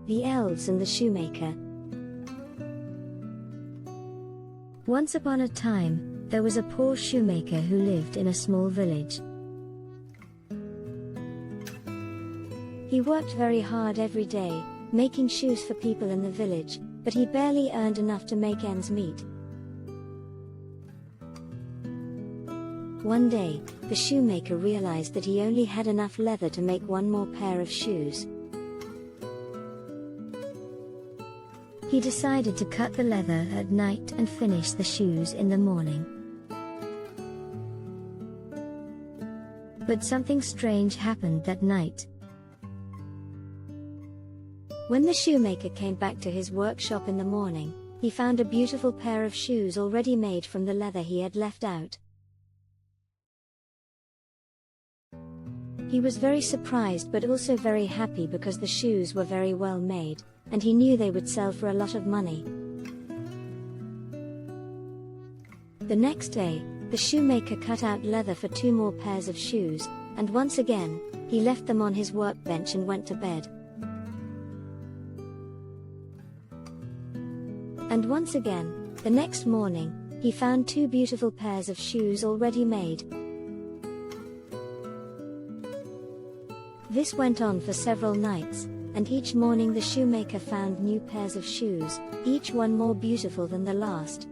The Elves and the Shoemaker. Once upon a time, there was a poor shoemaker who lived in a small village. He worked very hard every day, making shoes for people in the village, but he barely earned enough to make ends meet. One day, the shoemaker realized that he only had enough leather to make one more pair of shoes. He decided to cut the leather at night and finish the shoes in the morning. But something strange happened that night. When the shoemaker came back to his workshop in the morning, he found a beautiful pair of shoes already made from the leather he had left out. He was very surprised but also very happy because the shoes were very well made, and he knew they would sell for a lot of money. The next day, the shoemaker cut out leather for 2 more pairs of shoes, and once again, he left them on his workbench and went to bed. And once again, the next morning, he found 2 beautiful pairs of shoes already made. This went on for several nights, and each morning the shoemaker found new pairs of shoes, each one more beautiful than the last.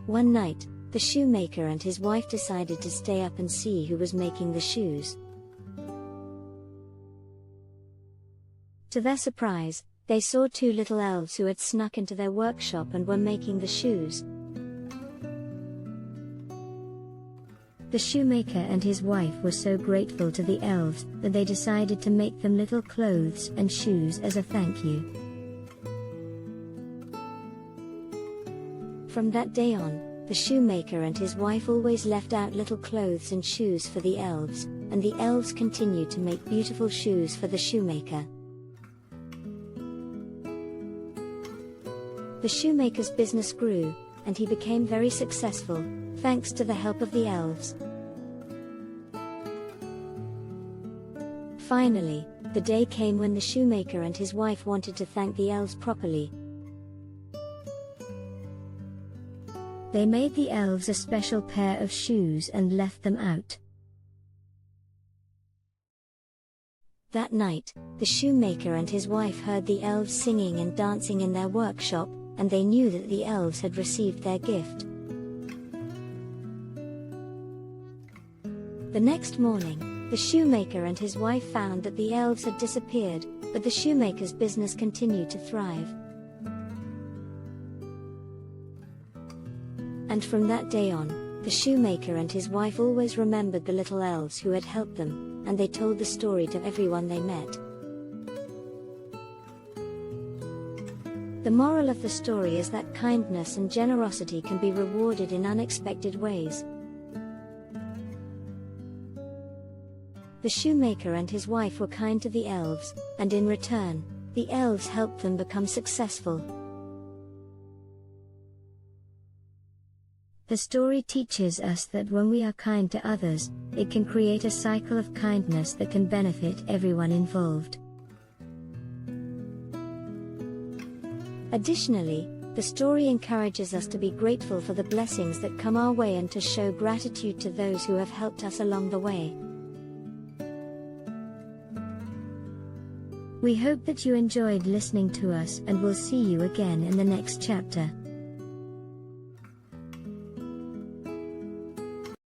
One night, the shoemaker and his wife decided to stay up and see who was making the shoes. To their surprise, they saw 2 little elves who had snuck into their workshop and were making the shoes. The shoemaker and his wife were so grateful to the elves that they decided to make them little clothes and shoes as a thank you. From that day on, the shoemaker and his wife always left out little clothes and shoes for the elves, and the elves continued to make beautiful shoes for the shoemaker. The shoemaker's business grew, and he became very successful, thanks to the help of the elves. Finally, the day came when the shoemaker and his wife wanted to thank the elves properly. They made the elves a special pair of shoes and left them out. That night, the shoemaker and his wife heard the elves singing and dancing in their workshop, and they knew that the elves had received their gift. The next morning, the shoemaker and his wife found that the elves had disappeared, but the shoemaker's business continued to thrive. And from that day on, the shoemaker and his wife always remembered the little elves who had helped them, and they told the story to everyone they met. The moral of the story is that kindness and generosity can be rewarded in unexpected ways. The shoemaker and his wife were kind to the elves, and in return, the elves helped them become successful. The story teaches us that when we are kind to others, it can create a cycle of kindness that can benefit everyone involved. Additionally, the story encourages us to be grateful for the blessings that come our way and to show gratitude to those who have helped us along the way. We hope that you enjoyed listening to us and will see you again in the next chapter.